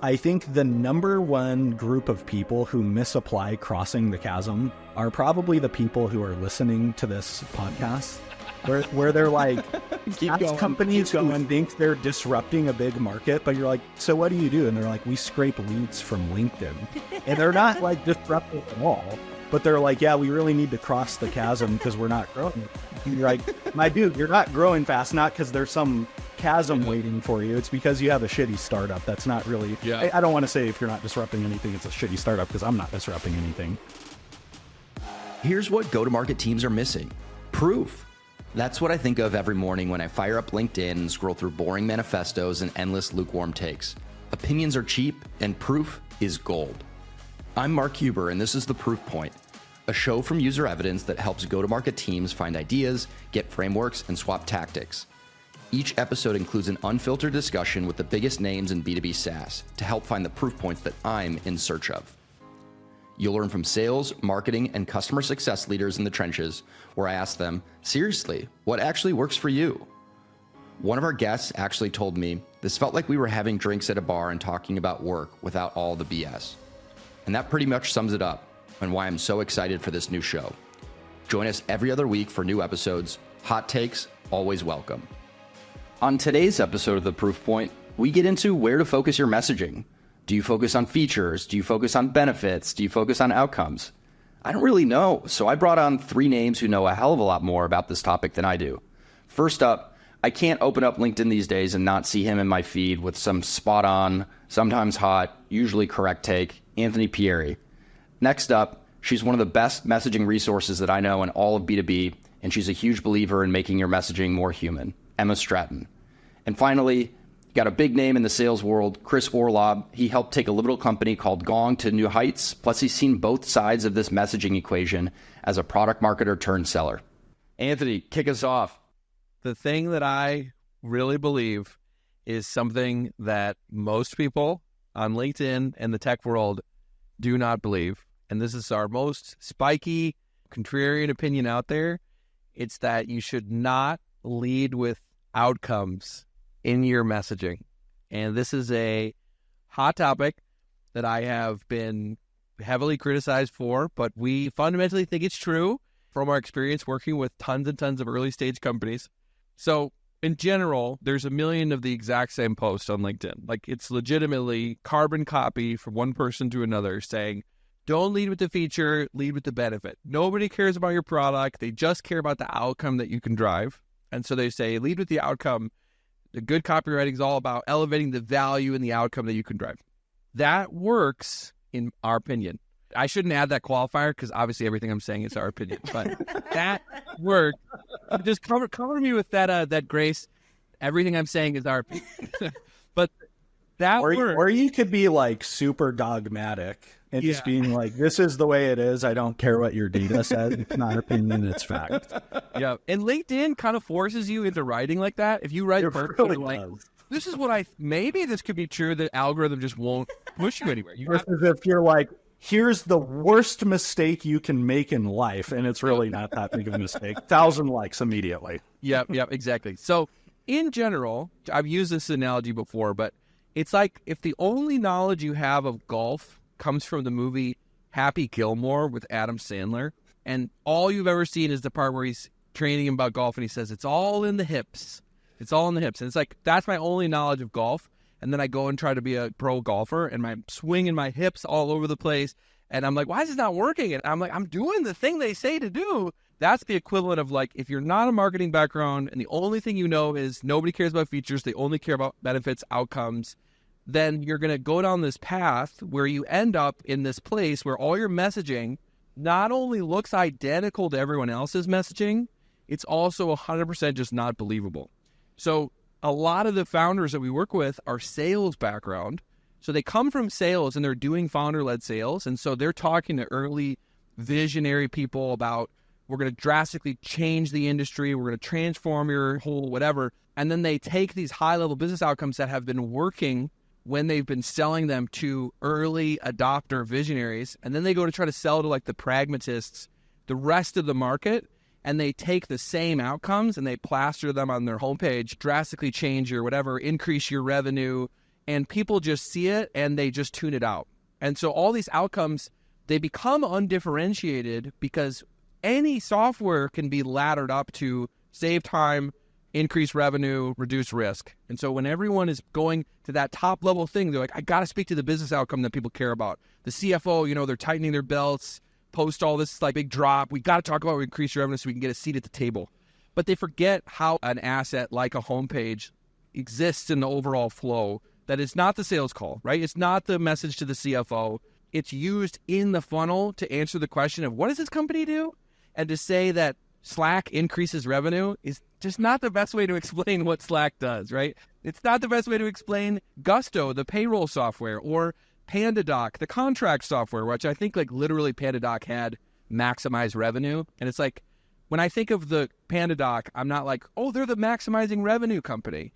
I think the number one group of people who misapply crossing the chasm are probably the people who are listening to this podcast, where they're like, companies go and think they're disrupting a big market, but you're like, so what do you do? And they're like, we scrape leads from LinkedIn. And they're not like disruptive at all, but they're like, yeah, we really need to cross the chasm because we're not growing. And you're like, my dude, you're not growing fast, not because there's some chasm waiting for you. It's because you have a shitty startup. That's not really, I don't want to say if you're not disrupting anything, it's a shitty startup, because I'm not disrupting anything. Here's what go-to-market teams are missing: proof. That's what I think of every morning when I fire up LinkedIn and scroll through boring manifestos and endless lukewarm takes. Opinions are cheap and proof is gold. I'm Mark Huber, and this is The Proof Point, a show from User Evidence that helps go-to-market teams find ideas, get frameworks, and swap tactics. Each episode includes an unfiltered discussion with the biggest names in B2B SaaS to help find the proof points that I'm in search of. You'll learn from sales, marketing, and customer success leaders in the trenches, where I ask them, seriously, what actually works for you? One of our guests actually told me this felt like we were having drinks at a bar and talking about work without all the BS. And that pretty much sums it up and why I'm so excited for this new show. Join us every other week for new episodes. Hot takes, always welcome. On today's episode of The Proof Point, we get into where to focus your messaging. Do you focus on features? Do you focus on benefits? Do you focus on outcomes? I don't really know, so I brought on three names who know a hell of a lot more about this topic than I do. First up, I can't open up LinkedIn these days and not see him in my feed with some spot-on, sometimes hot, usually correct take, Anthony Pieri. Next up, she's one of the best messaging resources that I know in all of B2B, and she's a huge believer in making your messaging more human, Emma Stratton. And finally, got a big name in the sales world, Chris Orlob. He helped take a little company called Gong to new heights, plus he's seen both sides of this messaging equation as a product marketer turned seller. Anthony, kick us off. The thing that I really believe is something that most people on LinkedIn and the tech world do not believe, and this is our most spiky, contrarian opinion out there. It's that you should not lead with outcomes in your messaging. And this is a hot topic that I have been heavily criticized for, but we fundamentally think it's true from our experience working with tons and tons of early stage companies. So in general, there's a million of the exact same posts on LinkedIn. Like, it's legitimately carbon copy from one person to another saying, don't lead with the feature, lead with the benefit. Nobody cares about your product. They just care about the outcome that you can drive. And so they say, lead with the outcome. The good copywriting is all about elevating the value and the outcome that you can drive. That works, in our opinion. I shouldn't add that qualifier because obviously everything I'm saying is our opinion, but that works. Just cover me with that grace. Everything I'm saying is our opinion. But that works. Or you could be like super dogmatic and just being like, this is the way it is. I don't care what your data says. It's not opinion, it's fact. Yeah. And LinkedIn kind of forces you into writing like that. If you write perfectly, like, this is what maybe this could be true. The algorithm just won't push you anywhere. Versus if you're like, here's the worst mistake you can make in life, and it's really not that big of a mistake. 1,000 likes immediately. Yep, exactly. So in general, I've used this analogy before, but it's like if the only knowledge you have of golf comes from the movie Happy Gilmore with Adam Sandler, and all you've ever seen is the part where he's training him about golf, and he says, it's all in the hips. It's all in the hips. And it's like, that's my only knowledge of golf. And then I go and try to be a pro golfer, and I'm swinging my hips all over the place. And I'm like, why is this not working? And I'm like, I'm doing the thing they say to do. That's the equivalent of like, if you're not a marketing background and the only thing you know is nobody cares about features, they only care about benefits, outcomes, then you're going to go down this path where you end up in this place where all your messaging not only looks identical to everyone else's messaging, it's also 100% just not believable. So a lot of the founders that we work with are sales background. So they come from sales and they're doing founder-led sales. And so they're talking to early visionary people about, we're going to drastically change the industry. We're going to transform your whole whatever. And then they take these high-level business outcomes that have been working when they've been selling them to early adopter visionaries. And then they go to try to sell to like the pragmatists, the rest of the market. And they take the same outcomes and they plaster them on their homepage, drastically change your whatever, increase your revenue, and people just see it and they just tune it out. And so all these outcomes, they become undifferentiated because any software can be laddered up to save time, increase revenue, reduce risk. And so when everyone is going to that top level thing, they're like, I got to speak to the business outcome that people care about. The CFO, they're tightening their belts, post all this like big drop. We got to talk about increase revenue so we can get a seat at the table. But they forget how an asset like a homepage exists in the overall flow, that it's not the sales call, right? It's not the message to the CFO. It's used in the funnel to answer the question of what does this company do? And to say that Slack increases revenue is just not the best way to explain what Slack does, right? It's not the best way to explain Gusto, the payroll software, or PandaDoc, the contract software, which I think like literally PandaDoc had maximize revenue. And it's like, when I think of the PandaDoc, I'm not like, oh, they're the maximizing revenue company.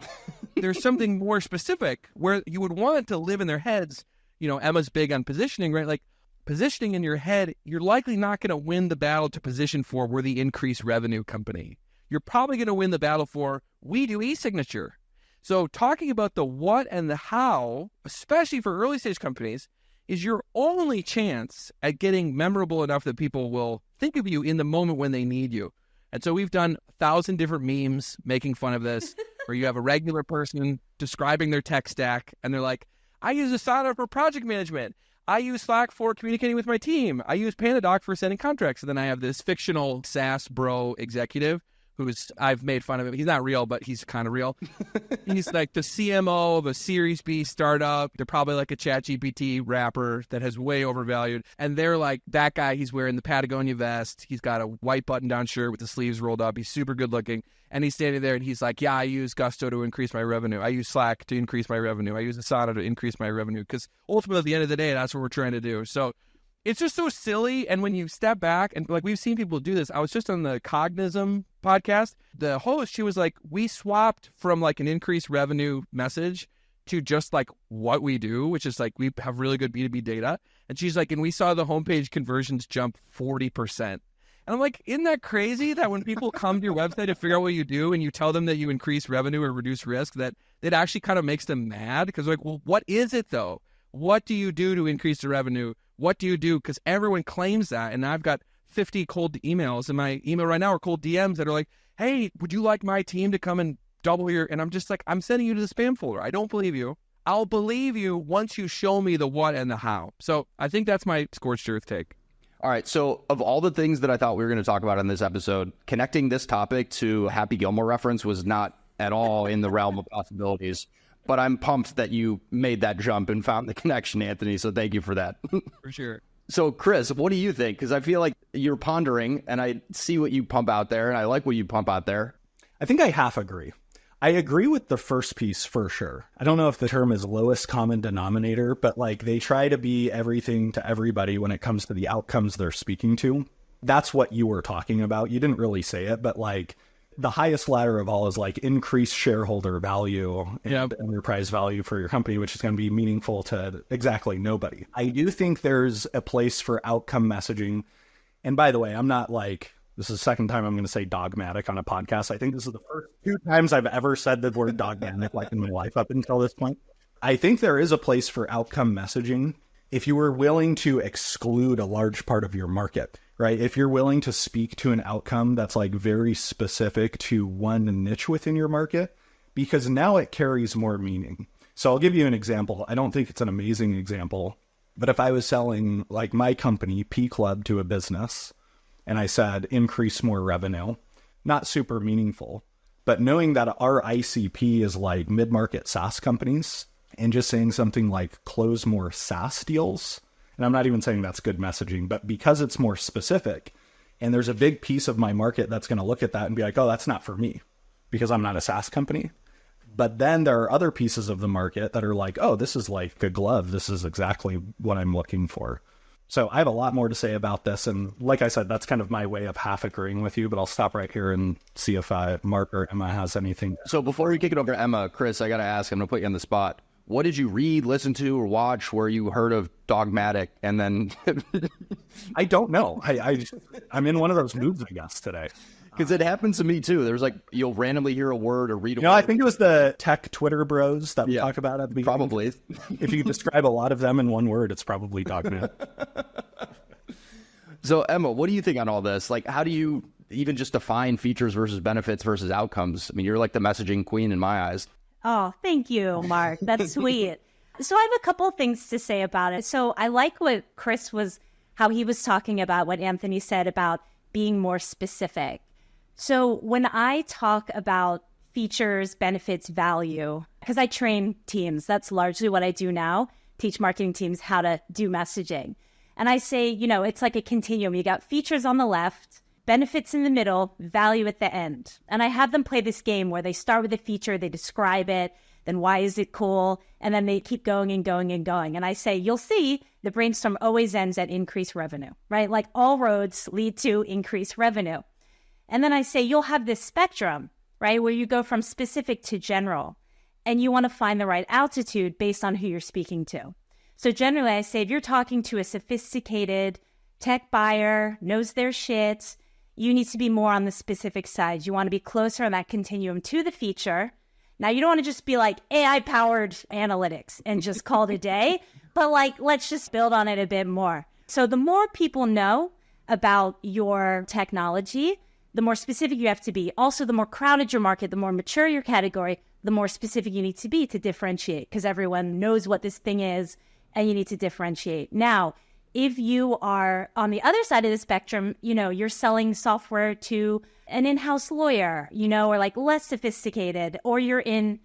There's something more specific where you would want to live in their heads. Emma's big on positioning, right? Like positioning in your head, you're likely not going to win the battle to position for we're the increased revenue company. You're probably going to win the battle for we do e-signature. So talking about the what and the how, especially for early stage companies, is your only chance at getting memorable enough that people will think of you in the moment when they need you. And so we've done 1,000 different memes making fun of this, where you have a regular person describing their tech stack, and they're like, I use Asana for project management. I use Slack for communicating with my team. I use PandaDoc for sending contracts. And then I have this fictional SaaS bro executive I've made fun of him. He's not real, but he's kind of real. He's like the CMO of a Series B startup. They're probably like a ChatGPT wrapper that has way overvalued. And they're like, that guy, he's wearing the Patagonia vest. He's got a white button-down shirt with the sleeves rolled up. He's super good looking. And he's standing there and he's like, yeah, I use Gusto to increase my revenue. I use Slack to increase my revenue. I use Asana to increase my revenue. Because ultimately, at the end of the day, that's what we're trying to do. So it's just so silly. And when you step back, and like we've seen people do this. I was just on the Cognism podcast. The host, she was like, we swapped from like an increased revenue message to just like what we do, which is like we have really good B2B data. And she's like, and we saw the homepage conversions jump 40%. And I'm like, isn't that crazy that when people come to your website to figure out what you do and you tell them that you increase revenue or reduce risk, that it actually kind of makes them mad? Because like, well, what is it though? What do you do to increase the revenue? What do you do? Because everyone claims that. And I've got 50 cold emails in my email right now, or cold DMs that are like, hey, would you like my team to come and double your... And I'm just like, I'm sending you to the spam folder. I don't believe you. I'll believe you once you show me the what and the how. So I think that's my scorched earth take. All right. So of all the things that I thought we were going to talk about in this episode, connecting this topic to Happy Gilmore reference was not at all in the realm of possibilities. But I'm pumped that you made that jump and found the connection, Anthony. So thank you for that. For sure. So Chris, what do you think? Because I feel like you're pondering and I see what you pump out there and I like what you pump out there. I think I half agree. I agree with the first piece for sure. I don't know if the term is lowest common denominator, but like they try to be everything to everybody when it comes to the outcomes they're speaking to. That's what you were talking about. You didn't really say it, but like the highest ladder of all is like increased shareholder value and enterprise value for your company, which is going to be meaningful to exactly nobody. I do think there's a place for outcome messaging. And by the way, I'm not like, this is the second time I'm going to say dogmatic on a podcast. I think this is the first 2 times I've ever said the word dogmatic like in my life up until this point. I think there is a place for outcome messaging if you were willing to exclude a large part of your market. Right? If you're willing to speak to an outcome that's like very specific to one niche within your market, because now it carries more meaning. So I'll give you an example. I don't think it's an amazing example, but if I was selling like my company, P Club, to a business, and I said, increase more revenue, not super meaningful, but knowing that our ICP is like mid-market SaaS companies and just saying something like close more SaaS deals. And I'm not even saying that's good messaging, but because it's more specific and there's a big piece of my market that's going to look at that and be like, oh, that's not for me because I'm not a SaaS company. But then there are other pieces of the market that are like, oh, this is like a glove. This is exactly what I'm looking for. So I have a lot more to say about this. And like I said, that's kind of my way of half agreeing with you, but I'll stop right here and see if Mark or Emma has anything. So before we kick it over to Emma, Chris, I got to ask, I'm going to put you on the spot. What did you read, listen to, or watch where you heard of dogmatic and then... I don't know. I'm in one of those moods, I guess, today. Because it happens to me too. There's like, you'll randomly hear a word or read a word. I think it was the tech Twitter bros that we talked about at the beginning. Probably. If you could describe a lot of them in one word, it's probably dogman. So Emma, what do you think on all this? Like, how do you even just define features versus benefits versus outcomes? I mean, you're like the messaging queen in my eyes. Oh, thank you, Mark. That's sweet. So I have a couple of things to say about it. So I like what how he was talking about what Anthony said about being more specific. So when I talk about features, benefits, value, because I train teams, that's largely what I do now, teach marketing teams how to do messaging. And I say, it's like a continuum. You got features on the left, benefits in the middle, value at the end. And I have them play this game where they start with a feature, they describe it, then why is it cool? And then they keep going and going and going. And I say, you'll see the brainstorm always ends at increased revenue, right? Like all roads lead to increased revenue. And then I say, you'll have this spectrum, right? Where you go from specific to general. And you want to find the right altitude based on who you're speaking to. So generally, I say, if you're talking to a sophisticated tech buyer, knows their shit, you need to be more on the specific side. You want to be closer on that continuum to the feature. Now, you don't want to just be like AI-powered analytics and just call it a day, but like, let's just build on it a bit more. So the more people know about your technology, the more specific you have to be. Also, the more crowded your market, the more mature your category, the more specific you need to be to differentiate, because everyone knows what this thing is and you need to differentiate. Now, if you are on the other side of the spectrum, you're selling software to an in-house lawyer, or like less sophisticated, or you're in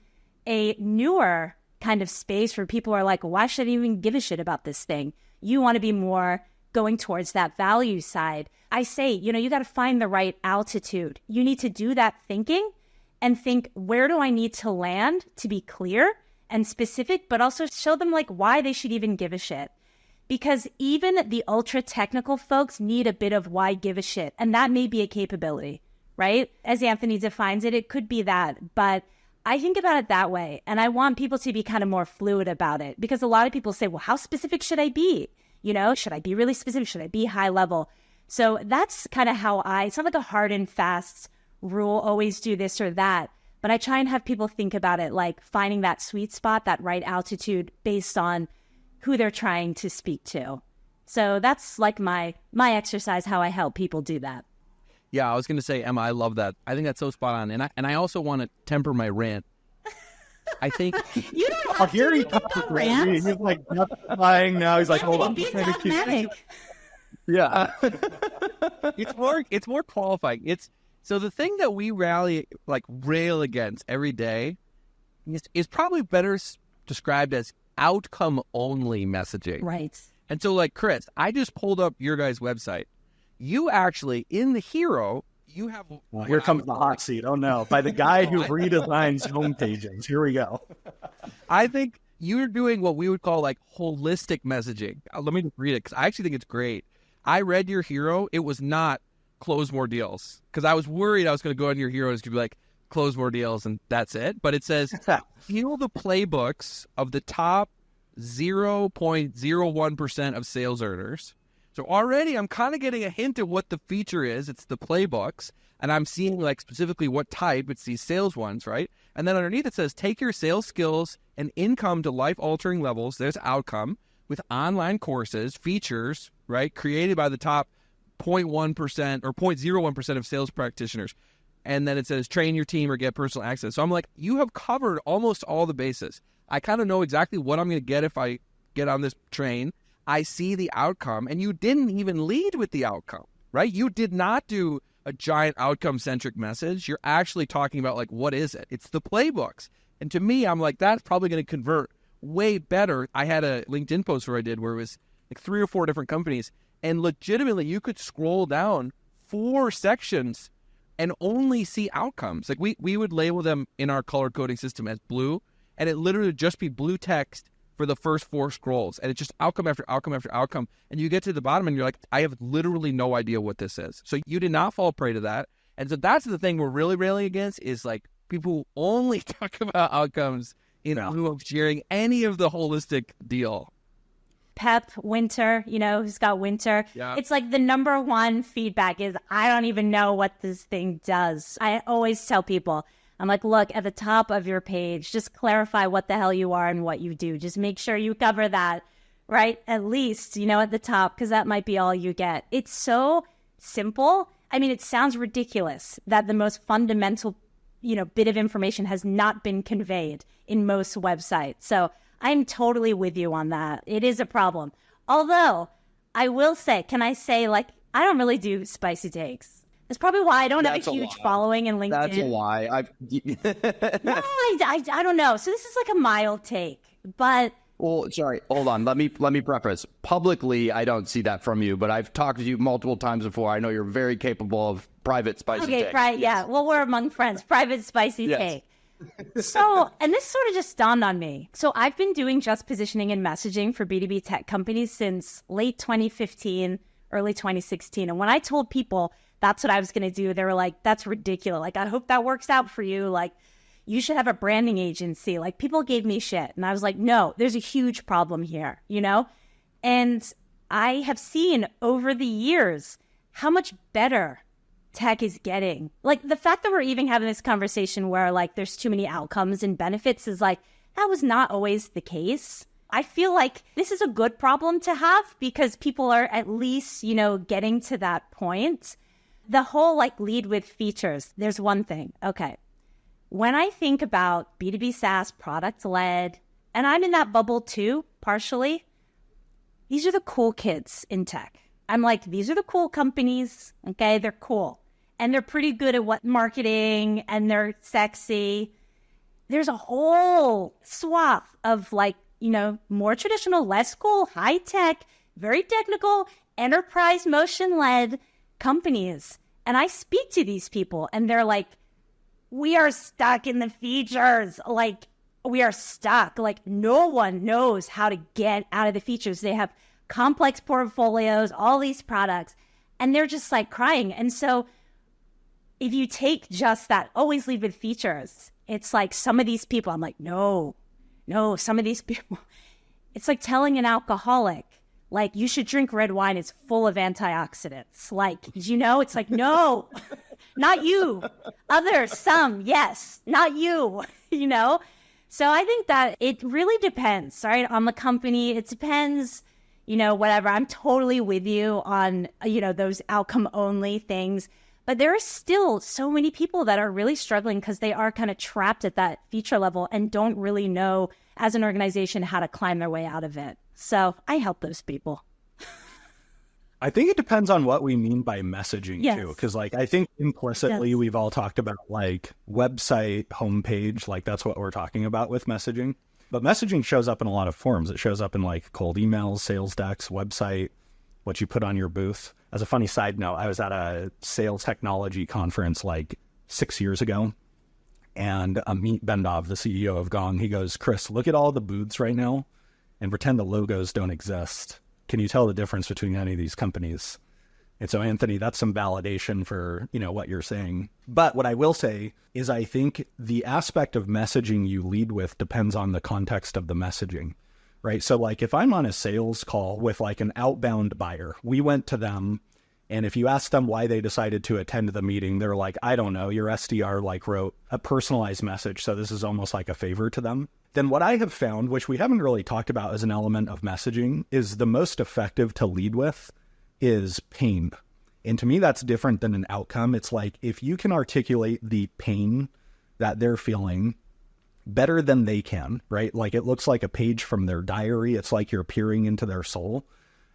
a newer kind of space where people are like, why should I even give a shit about this thing? You want to be more going towards that value side. I say, you got to find the right altitude. You need to do that thinking and think, where do I need to land to be clear and specific, but also show them like why they should even give a shit. Because even the ultra technical folks need a bit of why give a shit. And that may be a capability, right? As Anthony defines it, it could be that. But I think about it that way. And I want people to be kind of more fluid about it. Because a lot of people say, well, how specific should I be? Should I be really specific? Should I be high level? So that's kind of how it's not like a hard and fast rule, always do this or that. But I try and have people think about it like finding that sweet spot, that right altitude based on who they're trying to speak to. So that's like my exercise, how I help people do that. Yeah, I was going to say, Emma, I love that. I think that's so spot on. And I also want to temper my rant. I think you don't have to rant. He's like justifying now. He's like, hold on. Yeah. It's more qualifying. So the thing that we rail against every day is probably better described as outcome-only messaging. Right. And so, like, Chris, I just pulled up your guys' website. You actually, in the hero, you have... Well, here comes the hot seat. Oh, no. By the guy who redesigns homepages. Here we go. I think you're doing what we would call, like, holistic messaging. Let me read it, because I actually think it's great. I read your hero. It was not close more deals, because I was worried I was going to go on your hero and it's going to be like, close more deals and that's it. But it says, heal the playbooks of the top 0.01% of sales earners. So already I'm kind of getting a hint of what the feature is. It's the playbooks. And I'm seeing like specifically what type. It's these sales ones, right? And then underneath it says, take your sales skills and income to life-altering levels. There's outcome with online courses, features, right? Created by the top 0.1% or 0.01% of sales practitioners. And then it says, train your team or get personal access. So I'm like, you have covered almost all the bases. I kind of know exactly what I'm going to get if I get on this train. I see the outcome, and you didn't even lead with the outcome, right? You did not do a giant outcome-centric message. You're actually talking about, like, what is it? It's the playbooks. And to me, I'm like, that's probably going to convert way better. I had a LinkedIn post where it was like 3 or 4 different companies, and legitimately you could scroll down 4 sections and only see outcomes. Like we would label them in our color coding system as blue, and it literally would just be blue text for the first 4 scrolls. And it's just outcome after outcome after outcome. And you get to the bottom and you're like, I have literally no idea what this is. So you did not fall prey to that. And so that's the thing we're really railing against is like people who only talk about outcomes in lieu of sharing any of the holistic deal. Pep Winter, who's got Winter. Yeah. It's like the number one feedback is, I don't even know what this thing does. I always tell people, I'm like, look, at the top of your page, just clarify what the hell you are and what you do. Just make sure you cover that, right? At least, at the top, because that might be all you get. It's so simple. I mean, it sounds ridiculous that the most fundamental, bit of information has not been conveyed in most websites. So I'm totally with you on that. It is a problem. Although, I will say, I don't really do spicy takes. That's probably why I don't have a huge following in LinkedIn. That's a lie. No, I don't know. So this is like a mild take, but... Well, sorry, hold on. Let me preface. Publicly, I don't see that from you, but I've talked to you multiple times before. I know you're very capable of private spicy takes. Okay, right, yeah. Well, we're among friends. Private spicy take. So, and this sort of just dawned on me. So I've been doing just positioning and messaging for B2B tech companies since late 2015, early 2016. And when I told people that's what I was going to do, they were like, that's ridiculous. Like, I hope that works out for you. Like, you should have a branding agency. Like, people gave me shit. And I was like, no, there's a huge problem here, And I have seen over the years how much better tech is getting. Like, the fact that we're even having this conversation where, like, there's too many outcomes and benefits is like, that was not always the case. I feel like this is a good problem to have because people are at least, getting to that point. The whole, lead with features. There's one thing. Okay. When I think about B2B SaaS product-led, and I'm in that bubble too, partially, these are the cool kids in tech. I'm like, these are the cool companies, okay? They're cool. And they're pretty good at marketing, and they're sexy. There's a whole swath of more traditional, less cool, high-tech, very technical, enterprise motion-led companies. And I speak to these people, and they're like, we are stuck in the features. We are stuck. No one knows how to get out of the features. They have complex portfolios, all these products, and they're just crying. And so if you take just that, always lead with features, it's like some of these people, I'm like, no, some of these people, it's like telling an alcoholic, you should drink red wine. It's full of antioxidants. It's like, no, not you. Others, some, yes, not you, So I think that it really depends, right, on the company. It depends, whatever. I'm totally with you on, those outcome-only things. But there are still so many people that are really struggling because they are kind of trapped at that feature level and don't really know, as an organization, how to climb their way out of it. So I help those people. I think it depends on what we mean by messaging too. Because I think implicitly we've all talked about website homepage, that's what we're talking about with messaging. But messaging shows up in a lot of forms. It shows up in cold emails, sales decks, website, what you put on your booth. As a funny side note, I was at a sales technology conference 6 years ago. And Amit Bendov, the CEO of Gong, he goes, Chris, look at all the booths right now and pretend the logos don't exist. Can you tell the difference between any of these companies? And so, Anthony, that's some validation for, what you're saying. But what I will say is I think the aspect of messaging you lead with depends on the context of the messaging, right? So if I'm on a sales call with an outbound buyer, we went to them, and if you ask them why they decided to attend the meeting, they're like, I don't know, your SDR wrote a personalized message, so this is almost like a favor to them. Then what I have found, which we haven't really talked about as an element of messaging, is the most effective to lead with is pain. And to me, that's different than an outcome. It's if you can articulate the pain that they're feeling better than they can, right? It looks like a page from their diary. It's like you're peering into their soul.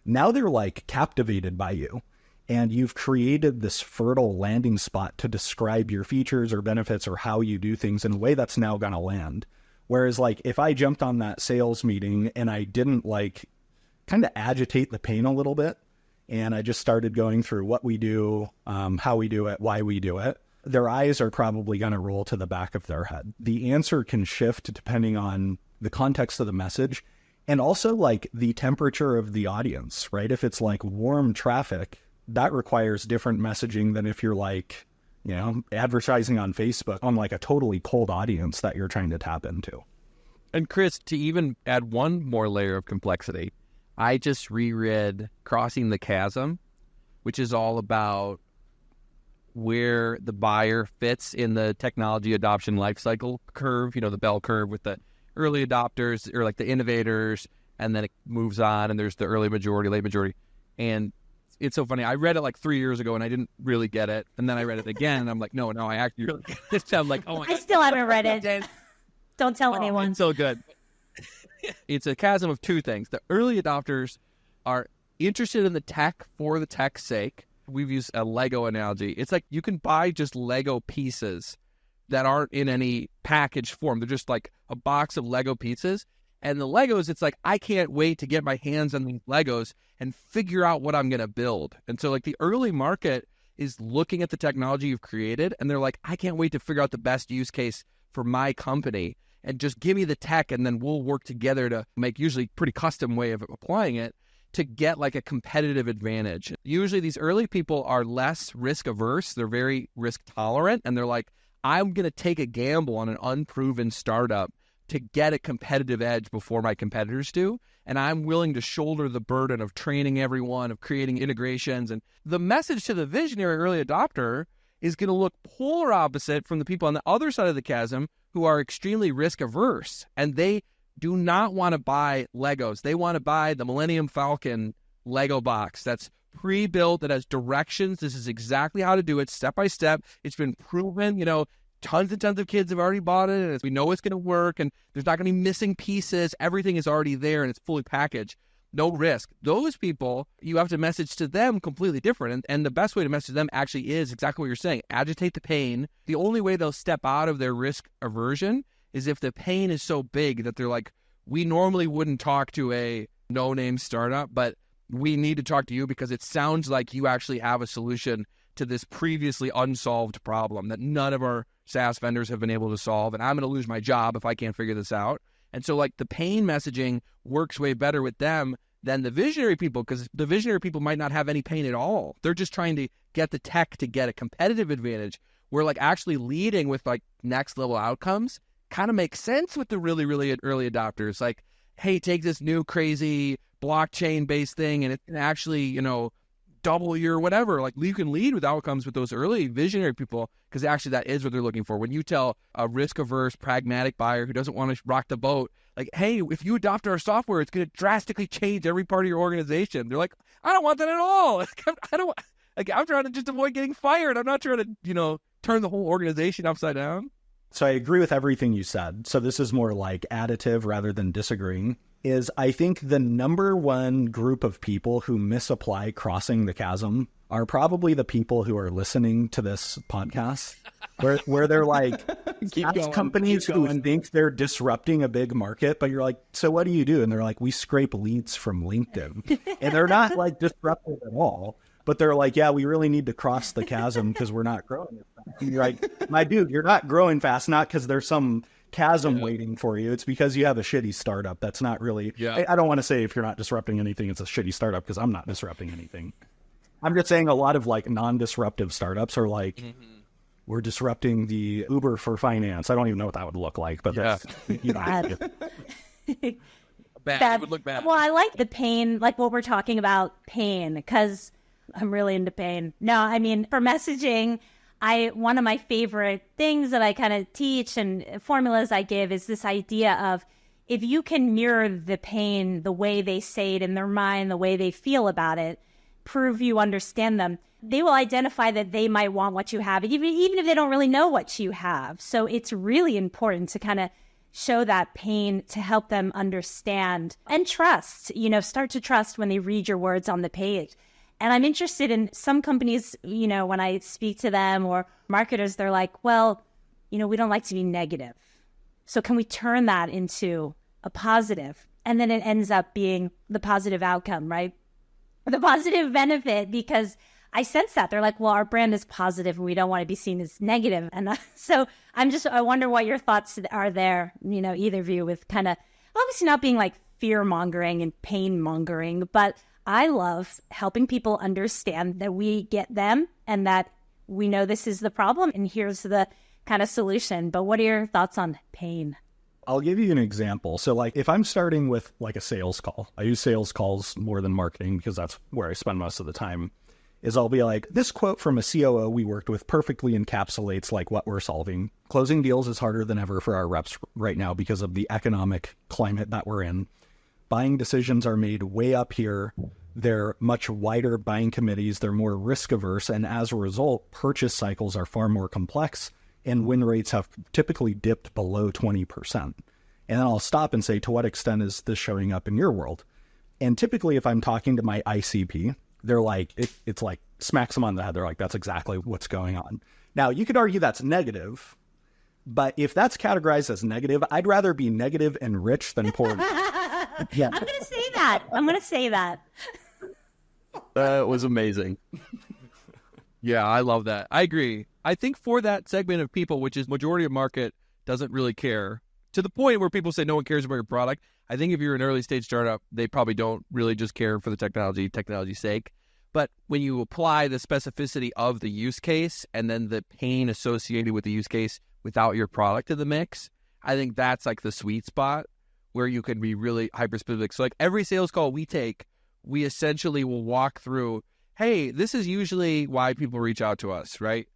Now they're captivated by you. And you've created this fertile landing spot to describe your features or benefits or how you do things in a way that's now going to land. Whereas if I jumped on that sales meeting and I didn't kind of agitate the pain a little bit, and I just started going through what we do, how we do it, why we do it, their eyes are probably going to roll to the back of their head. The answer can shift depending on the context of the message and also the temperature of the audience, right? If it's warm traffic, that requires different messaging than if you're advertising on Facebook on a totally cold audience that you're trying to tap into. And Chris, to even add one more layer of complexity, I just reread Crossing the Chasm, which is all about where the buyer fits in the technology adoption lifecycle curve, the bell curve with the early adopters or like the innovators, and then it moves on and there's the early majority, late majority. And it's so funny. I read it like 3 years ago and I didn't really get it. And then I read it again and I'm like, no, I actually really get it. I'm like, oh my God. I still haven't read it. Don't tell anyone. It's so good. It's a chasm of two things. The early adopters are interested in the tech for the tech's sake. We've used a Lego analogy. It's like you can buy just Lego pieces that aren't in any packaged form. They're just like a box of Lego pieces. And the Legos, it's like, I can't wait to get my hands on these Legos and figure out what I'm going to build. And so like the early market is looking at the technology you've created and they're like, I can't wait to figure out the best use case for my company and just give me the tech and then we'll work together to make usually pretty custom way of applying it to get like a competitive advantage. Usually these early people are less risk averse. They're very risk tolerant and they're like, I'm going to take a gamble on an unproven startup to get a competitive edge before my competitors do. And I'm willing to shoulder the burden of training everyone, of creating integrations. And the message to the visionary early adopter is going to look polar opposite from the people on the other side of the chasm who are extremely risk averse. And they do not want to buy Legos. They want to buy the Millennium Falcon Lego box that's pre-built, that has directions. This is exactly how to do it, step by step. It's been proven, tons and tons of kids have already bought it, and we know it's going to work, and there's not going to be missing pieces. Everything is already there, and it's fully packaged. No risk. Those people, you have to message to them completely different, and the best way to message them actually is exactly what you're saying. Agitate the pain. The only way they'll step out of their risk aversion is if the pain is so big that they're like, we normally wouldn't talk to a no-name startup, but we need to talk to you because it sounds like you actually have a solution to this previously unsolved problem that none of our SaaS vendors have been able to solve, and I'm going to lose my job if I can't figure this out. And so like the pain messaging works way better with them than the visionary people, because the visionary people might not have any pain at all. They're just trying to get the tech to get a competitive advantage, where like actually leading with like next level outcomes kind of makes sense with the really, really early adopters. Like, hey, take this new crazy blockchain based thing and it can actually, double your whatever. Like you can lead with outcomes with those early visionary people, because actually that is what they're looking for. When you tell a risk averse, pragmatic buyer who doesn't want to rock the boat, like, hey, if you adopt our software, it's going to drastically change every part of your organization. They're like, I don't want that at all. I'm trying to just avoid getting fired. I'm not trying to, turn the whole organization upside down. So I agree with everything you said. So this is more like additive rather than disagreeing. Is I think the number one group of people who misapply crossing the chasm are probably the people who are listening to this podcast, where they're like, companies who think they're disrupting a big market, but you're like, so what do you do? And they're like, we scrape leads from LinkedIn. And they're not like disruptive at all, but they're like, yeah, we really need to cross the chasm because we're not growing as fast. And you're like, my dude, you're not growing fast, not because there's some chasm waiting for you. It's because you have a shitty startup. That's not really, I don't want to say if you're not disrupting anything, it's a shitty startup, because I'm not disrupting anything. I'm just saying a lot of like non-disruptive startups are like, we're disrupting the Uber for finance. I don't even know what that would look like, but that's, bad. It would look bad. Well, I like the pain, like what we're talking about, pain, because I'm really into pain. No, I mean, for messaging, one of my favorite things that I kind of teach and formulas I give is this idea of, if you can mirror the pain, the way they say it in their mind, the way they feel about it, prove you understand them, they will identify that they might want what you have, even if they don't really know what you have. So it's really important to kind of show that pain to help them understand and trust, start to trust when they read your words on the page. And I'm interested in some companies, when I speak to them or marketers, they're like, well, we don't like to be negative. So can we turn that into a positive? And then it ends up being the positive outcome, right? The positive benefit, because I sense that. They're like, well, our brand is positive and we don't want to be seen as negative. And so I wonder what your thoughts are there, either of you, with kind of obviously not being like fear mongering and pain mongering, but I love helping people understand that we get them and that we know this is the problem and here's the kind of solution. But what are your thoughts on pain? I'll give you an example. So like if I'm starting with like a sales call, I use sales calls more than marketing because that's where I spend most of the time, is I'll be like, this quote from a COO we worked with perfectly encapsulates like what we're solving. Closing deals is harder than ever for our reps right now because of the economic climate that we're in. Buying decisions are made way up here. They're much wider buying committees. They're more risk averse. And as a result, purchase cycles are far more complex and win rates have typically dipped below 20%. And then I'll stop and say, to what extent is this showing up in your world? And typically if I'm talking to my ICP, they're like, it's like smacks them on the head. They're like, that's exactly what's going on. Now, you could argue that's negative, but if that's categorized as negative, I'd rather be negative and rich than poor. Yeah. I'm going to say that. I'm going to say that. That was amazing. Yeah, I love that. I agree. I think for that segment of people, which is majority of market, doesn't really care, to the point where people say no one cares about your product. I think if you're an early stage startup, they probably don't really just care for the technology's sake. But when you apply the specificity of the use case and then the pain associated with the use case without your product in the mix, I think that's like the sweet spot where you can be really hyper-specific. So like every sales call we take, we essentially will walk through, hey, this is usually why people reach out to us, right?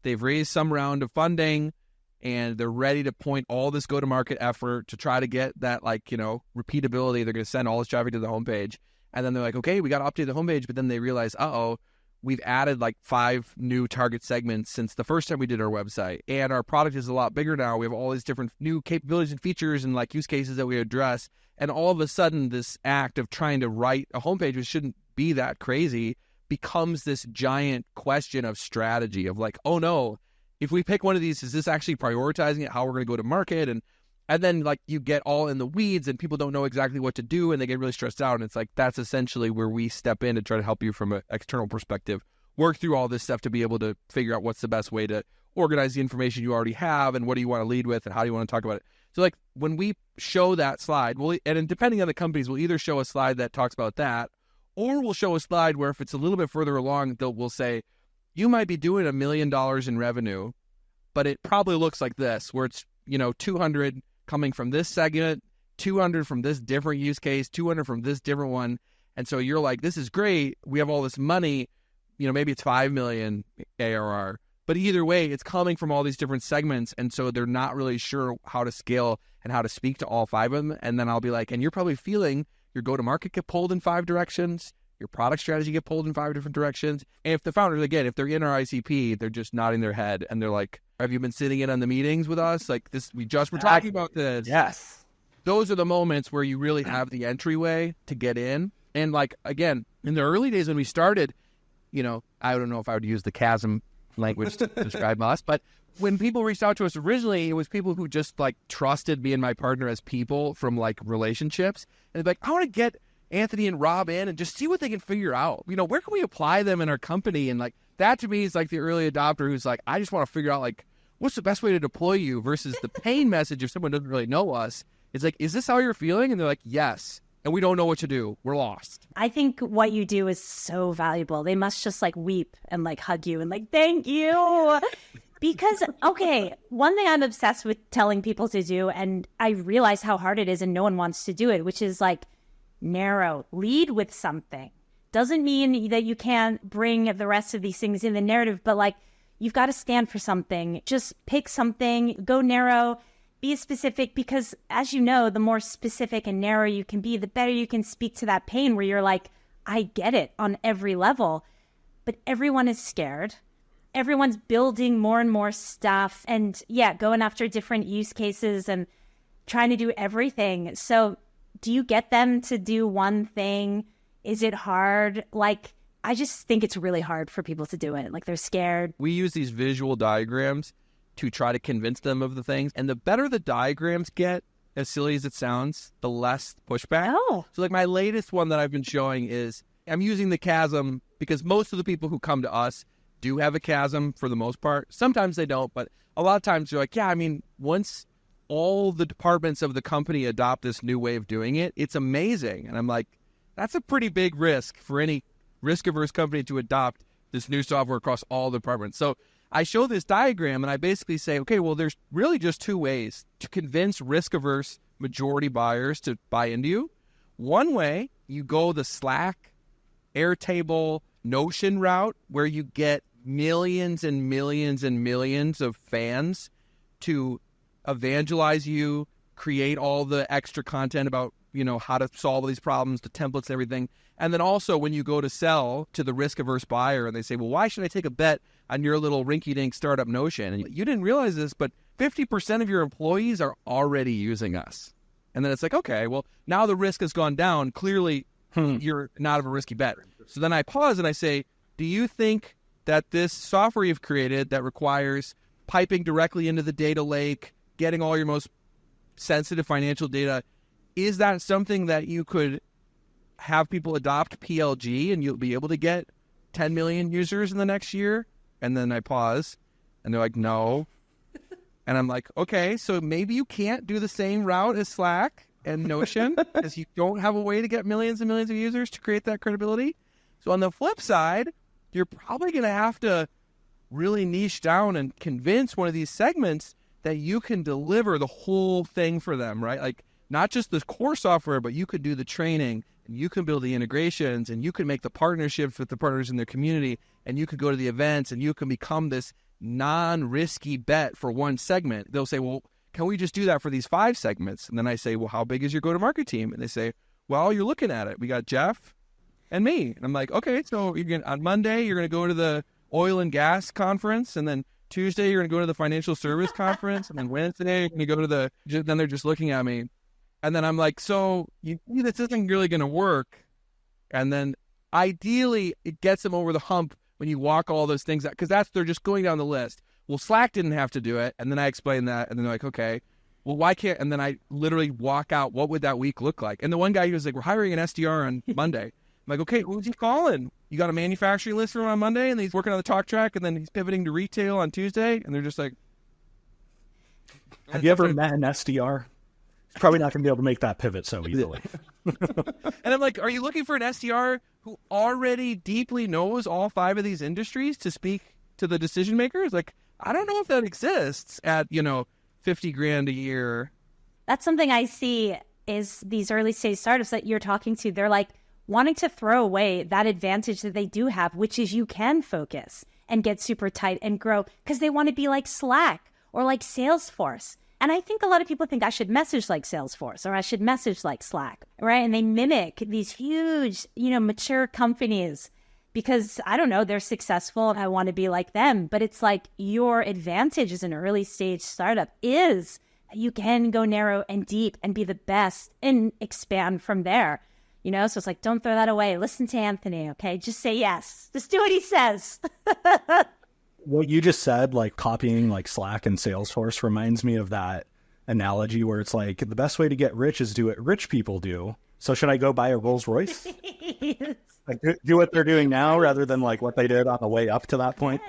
They've raised some round of funding and they're ready to point all this go-to-market effort to try to get that, like, you know, repeatability. They're going to send all this traffic to the homepage. And then they're like, okay, we got to update the homepage. But then they realize, we've added like 5 new target segments since the first time we did our website. And our product is a lot bigger now. We have all these different new capabilities and features and like use cases that we address. And all of a sudden, this act of trying to write a homepage, which shouldn't be that crazy, becomes this giant question of strategy of like, oh no, if we pick one of these, is this actually prioritizing it, how we're going to go to market? And then like you get all in the weeds and people don't know exactly what to do and they get really stressed out. And it's like, that's essentially where we step in to try to help you from an external perspective, work through all this stuff to be able to figure out what's the best way to organize the information you already have and what do you want to lead with and how do you want to talk about it. So like when we show that slide, and depending on the companies, we'll either show a slide that talks about that, or we'll show a slide where if it's a little bit further along, we'll say, you might be doing $1 million in revenue, but it probably looks like this, where it's, 200 coming from this segment, 200 from this different use case, 200 from this different one. And so you're like, this is great. We have all this money, maybe it's 5 million ARR, but either way, it's coming from all these different segments. And so they're not really sure how to scale and how to speak to all 5 of them. And then I'll be like, and you're probably feeling your go-to-market get pulled in 5 directions, your product strategy get pulled in 5 different directions. And if the founders, again, if they're in our ICP, they're just nodding their head and they're like, have you been sitting in on the meetings with us? Like this, we just were talking about this. Yes. Those are the moments where you really have the entryway to get in. And like, again, in the early days when we started, I don't know if I would use the chasm language to describe us, but when people reached out to us originally, it was people who just like trusted me and my partner as people from like relationships. And they're like, I want to get Anthony and Rob in and just see what they can figure out. Where can we apply them in our company? And like that to me is like the early adopter who's like, I just want to figure out like what's the best way to deploy you versus the pain message if someone doesn't really know us. It's like, is this how you're feeling? And they're like, yes. And we don't know what to do. We're lost. I think what you do is so valuable. They must just like weep and like hug you and like, thank you. Because, okay, one thing I'm obsessed with telling people to do, and I realize how hard it is and no one wants to do it, which is like narrow, lead with something. Doesn't mean that you can't bring the rest of these things in the narrative, but like you've got to stand for something. Just pick something, go narrow, be specific, because as you know, the more specific and narrow you can be, the better you can speak to that pain where you're like, I get it on every level. But everyone is scared. Everyone's building more and more stuff and going after different use cases and trying to do everything. So do you get them to do one thing? Is it hard? Like, I just think it's really hard for people to do it. Like they're scared. We use these visual diagrams to try to convince them of the things. And the better the diagrams get, as silly as it sounds, the less pushback. Oh. So like my latest one that I've been showing is, I'm using the chasm because most of the people who come to us do have a chasm for the most part. Sometimes they don't, but a lot of times they're like, once all the departments of the company adopt this new way of doing it, it's amazing. And I'm like, that's a pretty big risk for any risk-averse company to adopt this new software across all departments. So I show this diagram and I basically say, okay, well, there's really just two ways to convince risk-averse majority buyers to buy into you. One way, you go the Slack, Airtable, Notion route, where you get millions and millions and millions of fans to evangelize you, create all the extra content about, how to solve these problems, the templates and everything. And then also when you go to sell to the risk-averse buyer and they say, well, why should I take a bet on your little rinky-dink startup Notion? And you didn't realize this, but 50% of your employees are already using us. And then it's like, okay, well, now the risk has gone down. Clearly, you're not of a risky bet. So then I pause and I say, do you think that this software you've created that requires piping directly into the data lake, getting all your most sensitive financial data, is that something that you could have people adopt PLG and you'll be able to get 10 million users in the next year? And then I pause and they're like, no. And I'm like, okay, so maybe you can't do the same route as Slack and Notion because you don't have a way to get millions and millions of users to create that credibility. So on the flip side, you're probably going to have to really niche down and convince one of these segments that you can deliver the whole thing for them, right? Like not just the core software, but you could do the training and you can build the integrations and you can make the partnerships with the partners in their community and you could go to the events and you can become this non-risky bet for one segment. They'll say, well, can we just do that for these 5 segments? And then I say, well, how big is your go-to-market team? And they say, well, you're looking at it. We got Jeff and me. And I'm like, okay, so on Monday, you're going to go to the oil and gas conference. And then Tuesday, you're going to go to the financial service conference. And then Wednesday, you're going to go to then they're just looking at me. And then I'm like, so this isn't really going to work. And then ideally, it gets them over the hump when you walk all those things out, because they're just going down the list. Well, Slack didn't have to do it. And then I explained that. And then they're like, okay, well, why can't, and then I literally walk out, what would that week look like? And the one guy, he was like, we're hiring an SDR on Monday. I'm like, okay, who's he calling? You got a manufacturing list for him on Monday, and he's working on the talk track, and then he's pivoting to retail on Tuesday. And they're just like, have you ever met an SDR? He's probably not going to be able to make that pivot so easily. And I'm like, are you looking for an SDR who already deeply knows all 5 of these industries to speak to the decision makers? Like, I don't know if that exists at, $50,000 a year. That's something I see is these early stage startups that you're talking to, they're like wanting to throw away that advantage that they do have, which is you can focus and get super tight and grow because they want to be like Slack or like Salesforce. And I think a lot of people think I should message like Salesforce or I should message like Slack, right? And they mimic these huge, mature companies because, I don't know, they're successful and I want to be like them. But it's like your advantage as an early stage startup is you can go narrow and deep and be the best and expand from there. So it's like, don't throw that away. Listen to Anthony, okay? Just say yes. Just do what he says. What you just said, like copying like Slack and Salesforce, reminds me of that analogy where it's like the best way to get rich is do what rich people do. So should I go buy a Rolls Royce? Like do what they're doing now rather than like what they did on the way up to that point?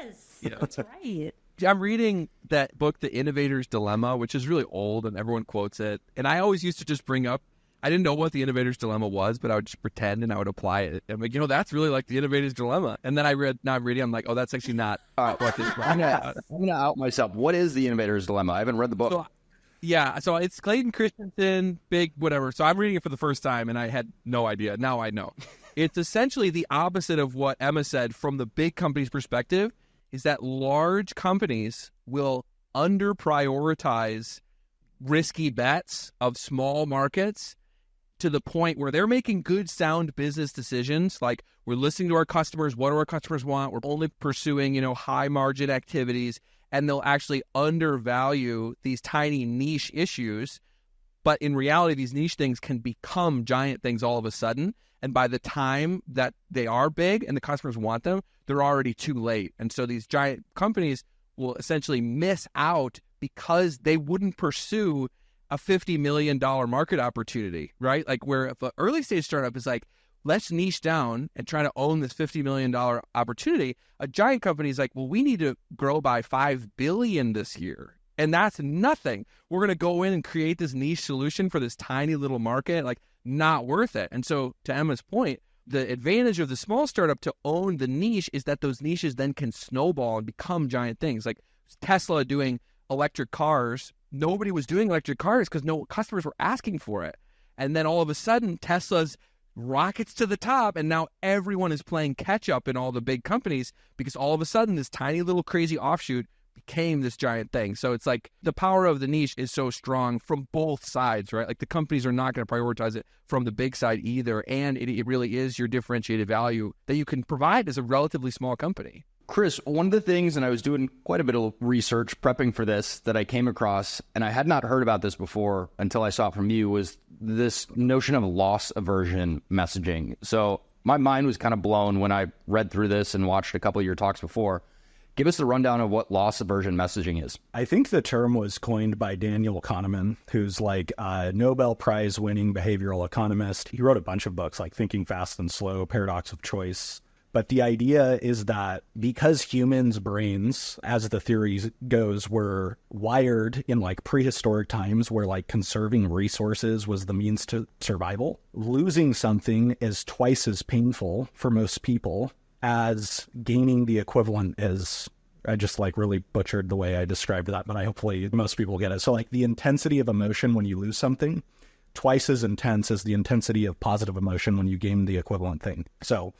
Yes, that's right. I'm reading that book, The Innovator's Dilemma, which is really old and everyone quotes it. And I always used to just bring up, I didn't know what the Innovator's Dilemma was, but I would just pretend and I would apply it. I'm like, that's really like the Innovator's Dilemma. And then now I'm reading, I'm like, oh, that's actually not what this is. I'm gonna out myself. What is the Innovator's Dilemma? I haven't read the book. So it's Clayton Christensen, big whatever. So I'm reading it for the first time and I had no idea. Now I know. It's essentially the opposite of what Emma said from the big company's perspective, is that large companies will under-prioritize risky bets of small markets to the point where they're making good, sound business decisions. Like, we're listening to our customers. What do our customers want? We're only pursuing, high margin activities, and they'll actually undervalue these tiny niche issues. But in reality, these niche things can become giant things all of a sudden. And by the time that they are big and the customers want them, they're already too late. And so these giant companies will essentially miss out because they wouldn't pursue a $50 million market opportunity, right? Like, where if an early stage startup is like, let's niche down and try to own this $50 million opportunity, a giant company is like, well, we need to grow by $5 billion this year. And that's nothing. We're going to go in and create this niche solution for this tiny little market, like, not worth it. And so to Emma's point, the advantage of the small startup to own the niche is that those niches then can snowball and become giant things. Like Tesla doing electric cars. Nobody was doing electric cars because no customers were asking for it. And then all of a sudden, Tesla's rockets to the top, and now everyone is playing catch up in all the big companies because all of a sudden this tiny little crazy offshoot became this giant thing. So it's like the power of the niche is so strong from both sides, right? Like the companies are not going to prioritize it from the big side either. And it really is your differentiated value that you can provide as a relatively small company. Chris, one of the things, and I was doing quite a bit of research prepping for this, that I came across, and I had not heard about this before until I saw it from you, was this notion of loss aversion messaging. So my mind was kind of blown when I read through this and watched a couple of your talks before. Give us the rundown of what loss aversion messaging is. I think the term was coined by Daniel Kahneman, who's like a Nobel Prize winning behavioral economist. He wrote a bunch of books like Thinking Fast and Slow, Paradox of Choice. But the idea is that because humans' brains, as the theory goes, were wired in like prehistoric times where like conserving resources was the means to survival, losing something is twice as painful for most people as gaining the equivalent is. I just like really butchered the way I described that, but hopefully most people get it. So like the intensity of emotion when you lose something, twice as intense as the intensity of positive emotion when you gain the equivalent thing. So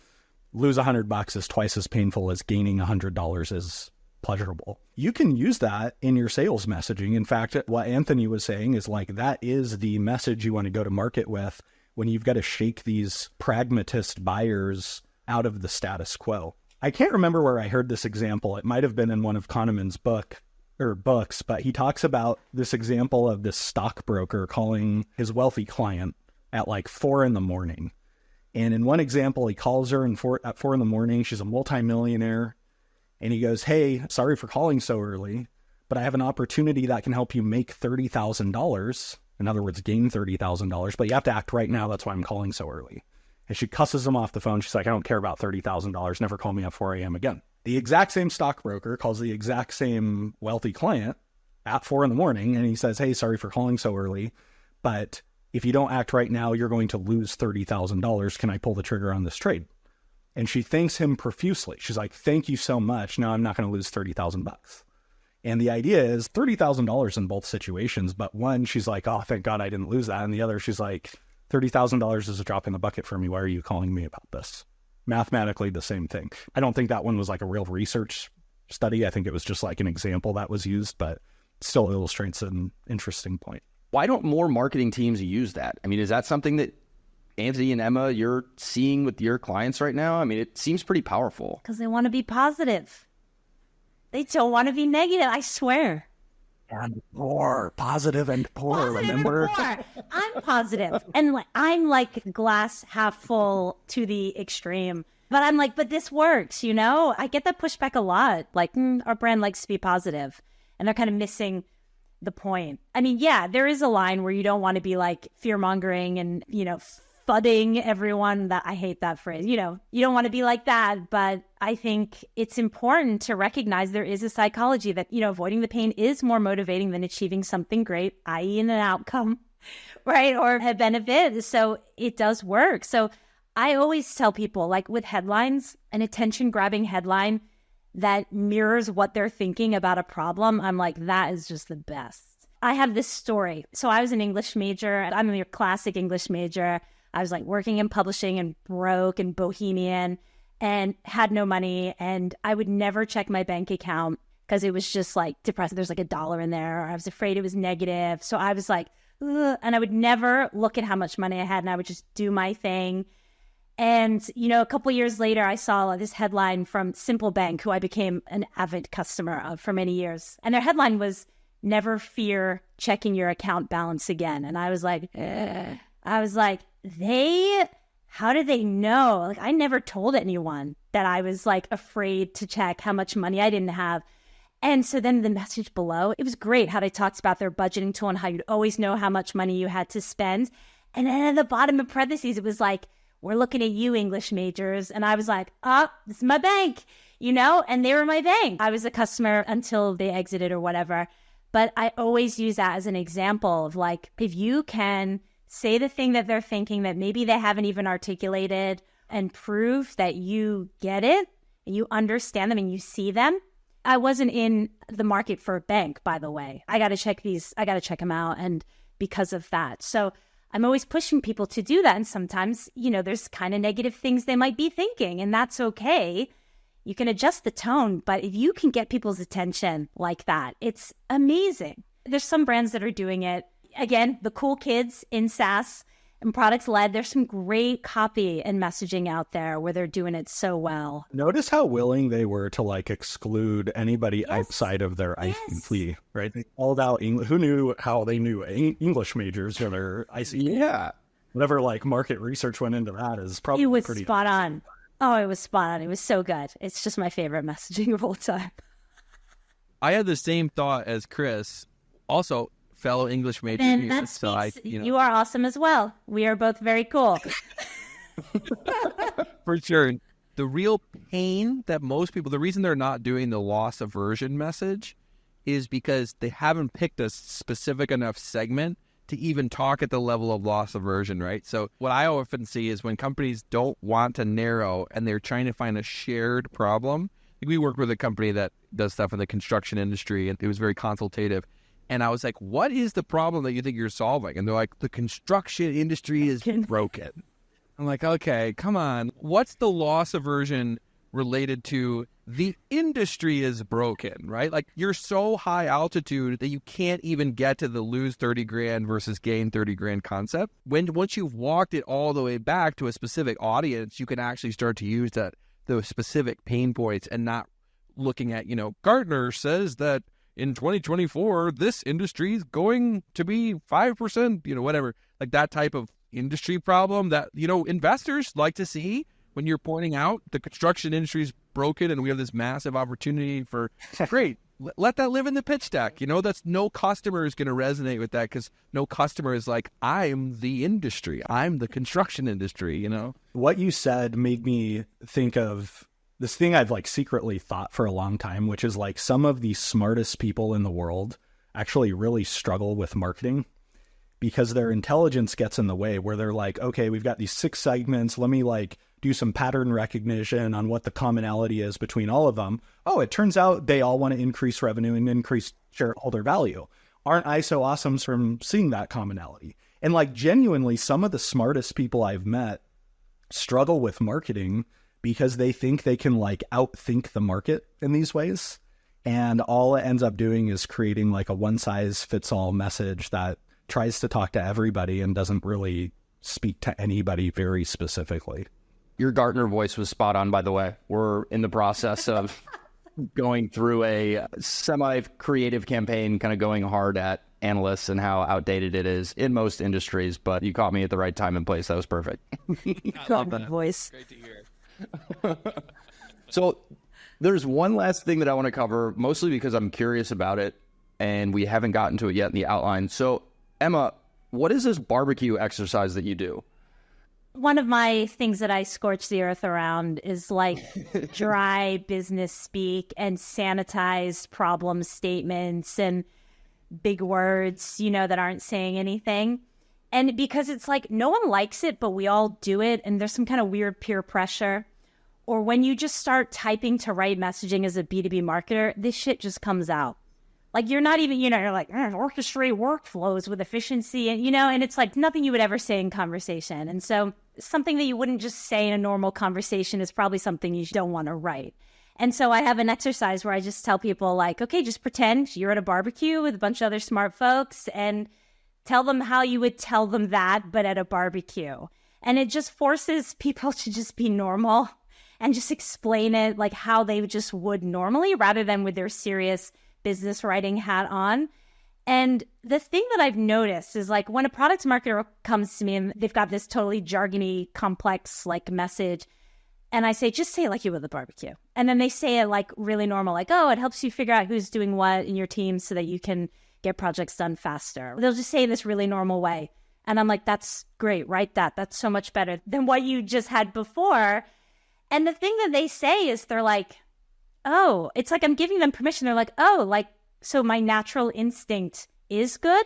lose $100 is twice as painful as gaining $100 is pleasurable. You can use that in your sales messaging. In fact, what Anthony was saying is like, that is the message you want to go to market with when you've got to shake these pragmatist buyers out of the status quo. I can't remember where I heard this example. It might have been in one of Kahneman's books, but he talks about this example of this stockbroker calling his wealthy client at like 4 a.m. And in one example, he calls her at 4 a.m. She's a multimillionaire. And he goes, "Hey, sorry for calling so early, but I have an opportunity that can help you make $30,000. In other words, gain $30,000, but you have to act right now. That's why I'm calling so early." And she cusses him off the phone. She's like, "I don't care about $30,000. Never call me at 4 a.m. again." The exact same stockbroker calls the exact same wealthy client at 4 a.m. and he says, "Hey, sorry for calling so early, but if you don't act right now, you're going to lose $30,000. Can I pull the trigger on this trade?" And she thanks him profusely. She's like, "Thank you so much. Now I'm not going to lose $30,000. And the idea is $30,000 in both situations. But one, she's like, "Oh, thank God I didn't lose that." And the other, she's like, $30,000 is a drop in the bucket for me. Why are you calling me about this? Mathematically, the same thing. I don't think that one was like a real research study. I think it was just like an example that was used, but still illustrates an interesting point. Why don't more marketing teams use that? I mean, is that something that Anthony and Emma, you're seeing with your clients right now? I mean, it seems pretty powerful. Because they want to be positive. They don't want to be negative, I swear. And poor, positive and poor, remember? And poor. I'm positive. And I'm like glass half full to the extreme. But I'm like, but this works, you know? I get that pushback a lot. Like, our brand likes to be positive. And they're kind of missing the point. I mean, yeah, there is a line where you don't want to be like fear-mongering and, you know, fudding everyone. That I hate that phrase. You know, you don't want to be like that, but I think it's important to recognize there is a psychology that, you know, avoiding the pain is more motivating than achieving something great, i.e. an outcome, right? Or a benefit. So it does work. So I always tell people, like with headlines, an attention-grabbing headline that mirrors what they're thinking about a problem, I'm like, that is just the best. I have this story. So I was an English major. I'm a classic English major. I was like working in publishing and broke and bohemian and had no money. And I would never check my bank account because it was just like depressing. There's like $1 in there. Or I was afraid it was negative. So I was like, ugh. And I would never look at how much money I had. And I would just do my thing. And, you know, a couple of years later, I saw this headline from Simple Bank, who I became an avid customer of for many years. And their headline was, "Never fear checking your account balance again." And I was like, ugh. I was like, how did they know? Like, I never told anyone that I was like afraid to check how much money I didn't have. And so then the message below, it was great how they talked about their budgeting tool and how you'd always know how much money you had to spend. And then at the bottom of parentheses, it was like, "We're looking at you, English majors." And I was like, "Oh, this is my bank," you know, and they were my bank. I was a customer until they exited or whatever. But I always use that as an example of like, if you can say the thing that they're thinking that maybe they haven't even articulated, and prove that you get it and you understand them and you see them. I wasn't in the market for a bank, by the way. I got to check them out. And because of that. So I'm always pushing people to do that. And sometimes, there's kind of negative things they might be thinking, and that's okay. You can adjust the tone, but if you can get people's attention like that, it's amazing. There's some brands that are doing it. Again, the cool kids in SaaS and products led, there's some great copy and messaging out there where they're doing it so well. Notice how willing they were to exclude anybody outside of their IC, right? They called out English. Who knew how they knew English majors or their IC? Yeah. Whatever market research went into that is probably pretty spot on. Oh, it was spot on. It was so good. It's just my favorite messaging of all time. I had the same thought as Chris. Also, fellow English major. You are awesome as well. We are both very cool. For sure. The real pain that most people, the reason they're not doing the loss aversion message is because they haven't picked a specific enough segment to even talk at the level of loss aversion, right? So what I often see is when companies don't want to narrow and they're trying to find a shared problem. We worked with a company that does stuff in the construction industry, and it was very consultative. And I was like, what is the problem that you think you're solving? And they're like, the construction industry is broken. I'm like, okay, come on. What's the loss aversion related to the industry is broken, right? You're so high altitude that you can't even get to the lose 30 grand versus gain 30 grand concept. Once you've walked it all the way back to a specific audience, you can actually start to use those specific pain points and not looking at, Gartner says that in 2024, this industry is going to be 5%, whatever, that type of industry problem that, investors like to see when you're pointing out the construction industry is broken and we have this massive opportunity for, great, let that live in the pitch deck. That's no customer is going to resonate with that because no customer is like, I'm the industry. I'm the construction industry, What you said made me think of this thing I've secretly thought for a long time, which is some of the smartest people in the world actually really struggle with marketing because their intelligence gets in the way where they're like, okay, we've got these 6 segments. Let me do some pattern recognition on what the commonality is between all of them. Oh, it turns out they all want to increase revenue and increase shareholder value. Aren't I so awesome from seeing that commonality? And genuinely, some of the smartest people I've met struggle with marketing because they think they can outthink the market in these ways. And all it ends up doing is creating a one-size-fits-all message that tries to talk to everybody and doesn't really speak to anybody very specifically. Your Gartner voice was spot on, by the way. We're in the process of going through a semi-creative campaign, kind of going hard at analysts and how outdated it is in most industries, but you caught me at the right time and place. That was perfect. Gartner voice. Great to hear. So there's one last thing that I want to cover, mostly because I'm curious about it, and we haven't gotten to it yet in the outline. So, Emma, what is this barbecue exercise that you do? One of my things that I scorch the earth around is dry business speak and sanitized problem statements and big words, that aren't saying anything. And because it's no one likes it, but we all do it. And there's some kind of weird peer pressure. Or when you just start typing to write messaging as a B2B marketer, this shit just comes out. You're not even, you're orchestrate workflows with efficiency and, and it's nothing you would ever say in conversation. And so something that you wouldn't just say in a normal conversation is probably something you don't want to write. And so I have an exercise where I just tell people okay, just pretend you're at a barbecue with a bunch of other smart folks and tell them how you would tell them that, but at a barbecue. And it just forces people to just be normal and just explain it how they just would normally rather than with their serious business writing hat on. And the thing that I've noticed is when a product marketer comes to me and they've got this totally jargony, complex message, and I say, just say it like you would at the barbecue. And then they say it really normal, oh, it helps you figure out who's doing what in your team so that you can get projects done faster. They'll just say it this really normal way. And I'm like, that's great, write that. That's so much better than what you just had before. And the thing that they say is they're like, oh, it's I'm giving them permission. They're like, oh, so my natural instinct is good?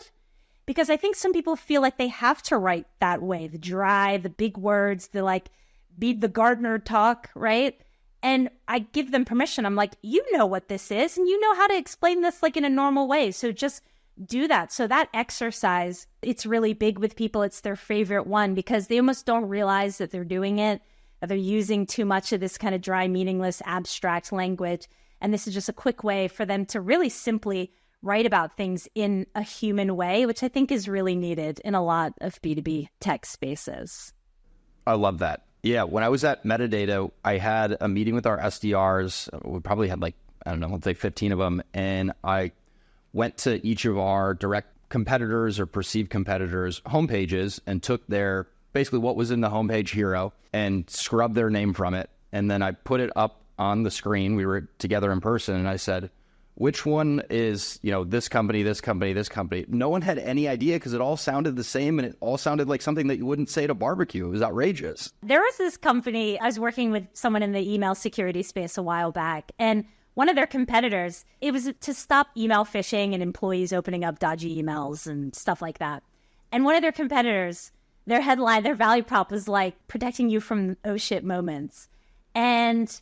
Because I think some people feel like they have to write that way, the dry, the big words, the be the gardener talk, right? And I give them permission. I'm like, you know what this is, and you know how to explain this like in a normal way. So just do that. So that exercise, it's really big with people. It's their favorite one because they almost don't realize that they're doing it, that they're using too much of this kind of dry, meaningless, abstract language. And this is just a quick way for them to really simply write about things in a human way, which I think is really needed in a lot of B2B tech spaces. I love that. Yeah, when I was at Metadata, I had a meeting with our SDRs. We probably had like, I don't know, let's say 15 of them. And I went to each of our direct competitors or perceived competitors' homepages and took their, basically what was in the homepage hero and scrubbed their name from it. And then I put it up on the screen. We were together in person and I said, which one is, this company, this company, this company? No one had any idea because it all sounded the same and it all sounded like something that you wouldn't say at a barbecue. It was outrageous. There was this company, I was working with someone in the email security space a while back, and one of their competitors, it was to stop email phishing and employees opening up dodgy emails and stuff like that. And one of their competitors, their headline, their value prop was like protecting you from oh shit moments. And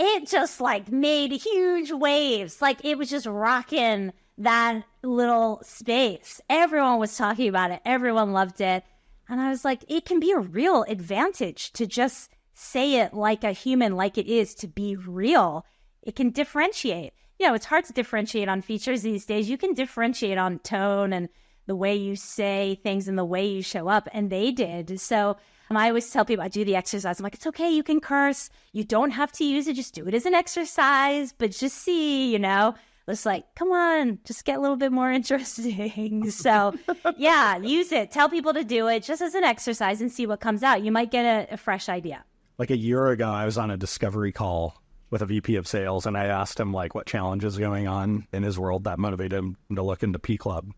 it just like made huge waves. Like it was just rocking that little space. Everyone was talking about it. Everyone loved it. And I was like, it can be a real advantage to just say it like a human, like it is, to be real. It can differentiate. It's hard to differentiate on features these days. You can differentiate on tone and the way you say things and the way you show up. And they did. So I always tell people, I do the exercise. I'm like, it's okay. You can curse. You don't have to use it. Just do it as an exercise. But just see, it's like, come on, just get a little bit more interesting. So yeah, use it. Tell people to do it just as an exercise and see what comes out. You might get a fresh idea. Like a year ago, I was on a discovery call with a VP of sales, and I asked him like what challenge is going on in his world that motivated him to look into P Club.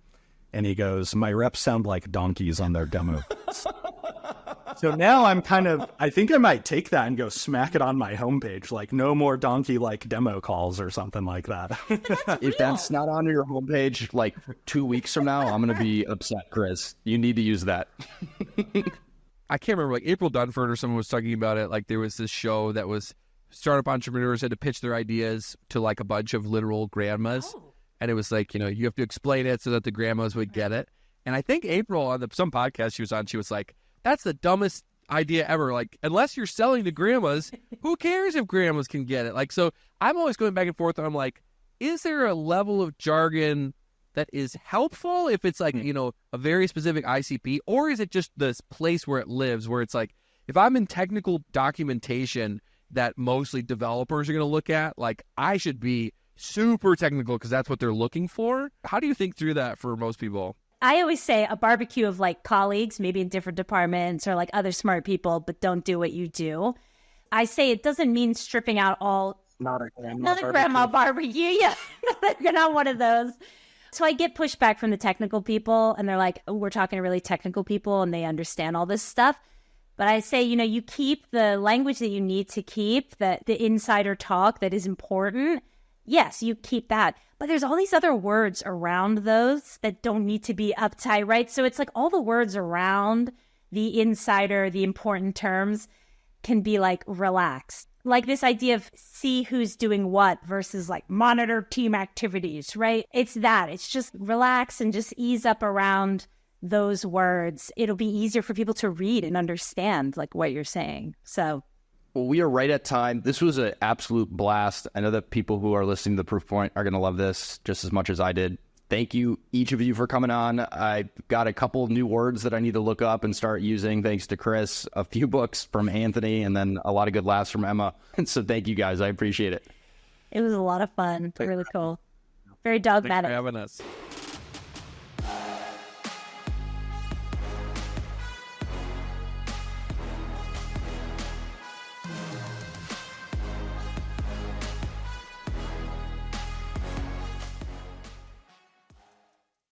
And he goes, my reps sound like donkeys on their demo. So now I think I might take that and go smack it on my homepage, like no more donkey-like demo calls or something like that. If that's not on your homepage like 2 weeks from now, I'm going to be upset, Chris. You need to use that. I can't remember, like April Dunford or someone was talking about it. Like there was this show that was startup entrepreneurs had to pitch their ideas to like a bunch of literal grandmas. Oh. And it was like, you have to explain it so that the grandmas would get it. And I think April on some podcast she was on, she was like, that's the dumbest idea ever. Like, unless you're selling to grandmas, who cares if grandmas can get it? Like, so I'm always going back and forth. And I'm like, is there a level of jargon that is helpful if it's like, a very specific ICP? Or is it just this place where it lives, where it's like, if I'm in technical documentation that mostly developers are going to look at, like I should be super technical because that's what they're looking for. How do you think through that for most people? I always say a barbecue of like colleagues, maybe in different departments or like other smart people, but don't do what you do. I say it doesn't mean stripping out all. Not a grandma barbecue. Yeah, you're not one of those. So I get pushback from the technical people and they're like, oh, we're talking to really technical people and they understand all this stuff. But I say, you keep the language that you need to keep, the insider talk that is important. Yes, you keep that. But there's all these other words around those that don't need to be uptight, right? So it's like all the words around the insider, the important terms can be like relaxed. Like this idea of see who's doing what versus like monitor team activities, right? It's that. It's just relax and just ease up around those words. It'll be easier for people to read and understand like what you're saying. So well, we are right at time. This was an absolute blast. I know that people who are listening to the Proof Point are going to love this just as much as I did. Thank you, each of you, for coming on. I got a couple new words that I need to look up and start using, thanks to Chris, a few books from Anthony, and then a lot of good laughs from Emma. So thank you, guys. I appreciate it. It was a lot of fun. Really cool. Very dogmatic. Thanks for having us.